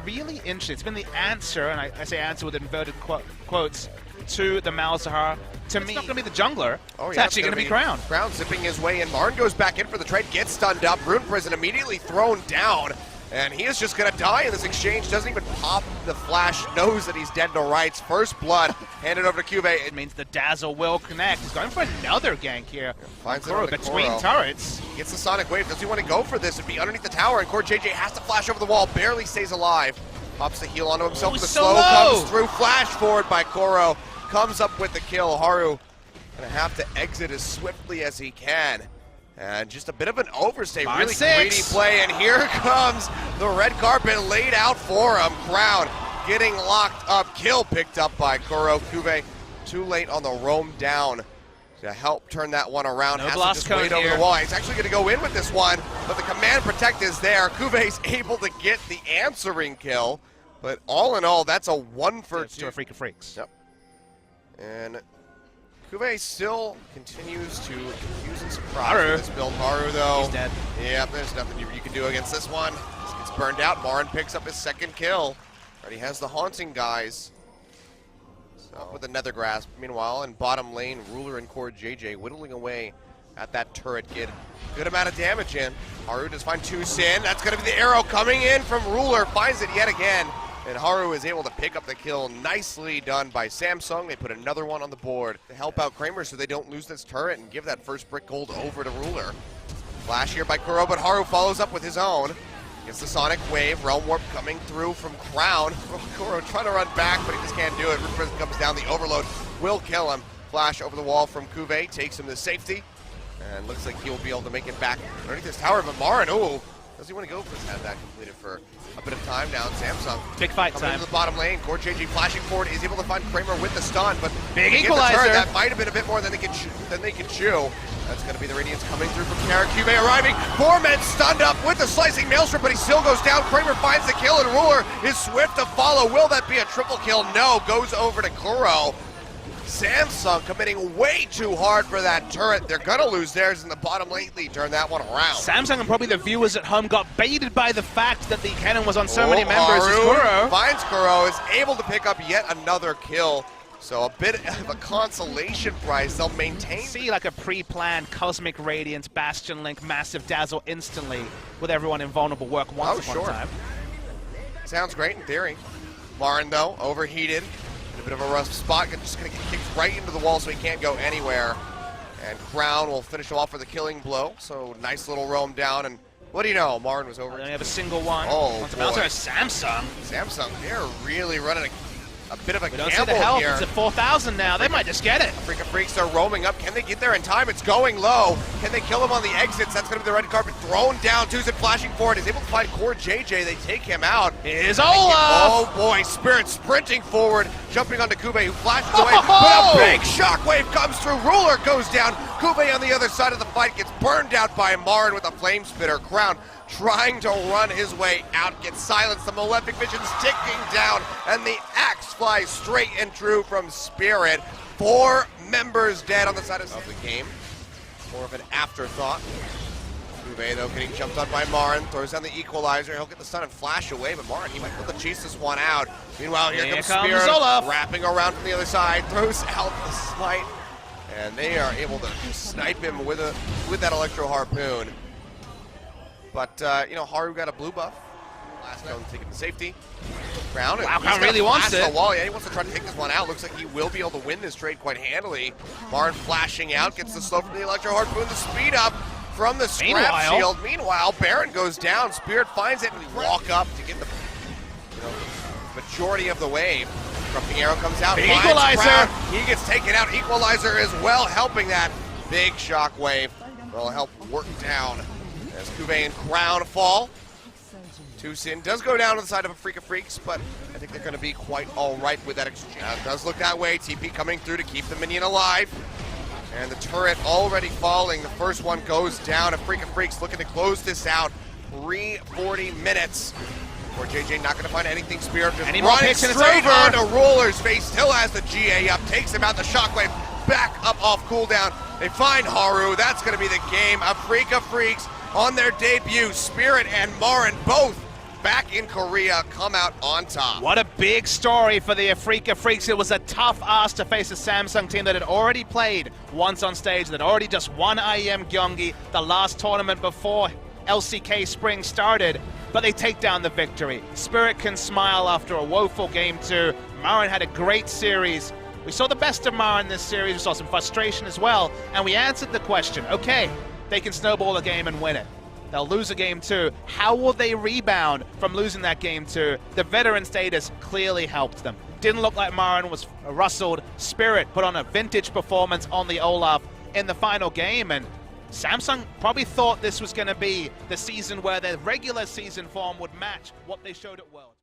really interesting. It's been the answer, and I say answer with inverted quotes, to the Malzahar. To me, it's not going to be the jungler. It's actually going to be Crown. Crown zipping his way in. Marn goes back in for the trade, gets stunned up. Rune Prison immediately thrown down. And he is just going to die in this exchange. Doesn't even pop the flash. Knows that he's dead to rights. First blood handed over to Cube. It means the Dazzle will connect. He's going for another gank here. Finds it on the between Koro. turrets. Gets the Sonic Wave. Does he want to go for this and be underneath the tower? And Core JJ has to flash over the wall. Barely stays alive. Pops the heal onto himself. The slow comes through. Flash forward by Koro. Comes up with the kill. Haru going to have to exit as swiftly as he can. And just a bit of an overstay, really greedy play, and here comes the red carpet laid out for him. Crown getting locked up, kill picked up by Koro. Kube too late on the roam down to help turn that one around. No has to just wait over the wall. He's actually going to go in with this one, but the command protect is there. Kube's able to get the answering kill, but all in all, that's a 1 for 2. To a Freak of Freaks. Yep. And Kube still continues to confuse and surprise with this build. Haru, though. He's dead. Yeah, there's nothing you can do against this one. Just gets burned out. Marin picks up his second kill. Already has the Haunting guys. So with the Nether Grasp. Meanwhile, in bottom lane, Ruler and Core JJ whittling away at that turret. Get a good amount of damage in. Haru does find 2 Sin. That's going to be the arrow coming in from Ruler. Finds it yet again. And Haru is able to pick up the kill. Nicely done by Samsung. They put another one on the board to help out Kramer so they don't lose this turret and give that first brick gold over to Ruler. Flash here by Kuro, but Haru follows up with his own. Gets the Sonic Wave. Realm Warp coming through from Crown. Kuro trying to run back, but he just can't do it. Rune Prison comes down. The Overload will kill him. Flash over the wall from Kuve. Takes him to safety. And looks like he'll be able to make it back underneath this tower. But Marin, does he want to go for this? Have that completed for a bit of time now. Samsung. Big fight time. Into the bottom lane. Core JJ flashing forward is able to find Kramer with the stun, but big equalizer. That might have been a bit more than they can chew. That's going to be the Radiance coming through from Kara. Cube arriving. 4 men stunned up with the slicing maelstrom, but he still goes down. Kramer finds the kill, and Ruler is swift to follow. Will that be a triple kill? No. Goes over to Kuro. Samsung committing way too hard for that turret. They're going to lose theirs in the bottom lane lead. Turn that one around. Samsung and probably the viewers at home got baited by the fact that the cannon was on so many members. Kuro finds Kuro, is able to pick up yet another kill. So a bit of a consolation prize. They'll maintain. See like a pre-planned Cosmic Radiance, Bastion Link, Massive Dazzle instantly with everyone invulnerable work once upon a time. Sounds great in theory. Marin, though, overheated. In a bit of a rough spot. Just going to get kicked right into the wall so he can't go anywhere. And Crown will finish him off for the killing blow. So nice little roam down. And what do you know? Marin was over. They only have a single one. Oh, boy. Samsung. Samsung, they're really running a bit of a gamble here. We don't see the help. It's at 4,000 now. They might just get it. Freak of Freaks are roaming up. Can they get there in time? It's going low. Can they kill him on the exits? That's going to be the red carpet thrown down. Tucson flashing forward. He's able to find Core JJ. They take him out. Here's Olaf. Oh boy, Spirit sprinting forward, jumping onto Kube, who flashes away. But a big shockwave comes through. Ruler goes down. Kube on the other side of the fight gets burned out by Marin with a flame spitter. Crown trying to run his way out, gets silenced. The Malefic Vision's ticking down, and the axe flies straight and true from Spirit. 4 members dead on the side of the game. More of an afterthought. Kube, though, getting jumped on by Marin, throws down the equalizer. He'll get the stun and flash away, but Marin, he might be able to chase this one out. Meanwhile, here comes Spirit, Olaf. wrapping around from the other side, throws out the smite, and they are able to snipe him with that Electro Harpoon. But, Haru got a blue buff. Last one taken to safety. Crown really wants it. The wall. Yeah, he wants to try to take this one out. Looks like he will be able to win this trade quite handily. Marin flashing out, gets the slow from the Electro Harpoon, the speed up from the scrap shield. Meanwhile, Baron goes down. Spirit finds it and walk up to get the majority of the wave. Corrupting Arrow comes out. Big equalizer. He gets taken out. Equalizer as well, helping that. Big shockwave will help work down as Kube and Crown fall. Tucson does go down to the side of a Freak of Freaks, but I think they're going to be quite all right with that exchange. It does look that way. TP coming through to keep the minion alive. And the turret already falling. The first one goes down. A Freak of Freaks looking to close this out. 3:40 minutes. Or JJ not going to find anything. Spirit just running straight onto Ruler's face. Still has the GA up. Takes him out. The shockwave back up off cooldown. They find Haru. That's going to be the game. A Freak of Freaks on their debut. Spirit and Marin both back in Korea come out on top. What a big story for the Afrika Freaks. It was a tough ask to face a Samsung team that had already played once on stage, that already just won IEM Gyeonggi, the last tournament before LCK Spring started, but they take down the victory. Spirit can smile after a woeful game 2. Marin had a great series. We saw the best of Marin this series. We saw some frustration as well, and we answered the question. Okay, they can snowball a game and win it. They'll lose a game 2. How will they rebound from losing that game 2? The veteran status clearly helped them. Didn't look like Marin was rustled. Spirit put on a vintage performance on the Olaf in the final game, and Samsung probably thought this was going to be the season where their regular season form would match what they showed at Worlds.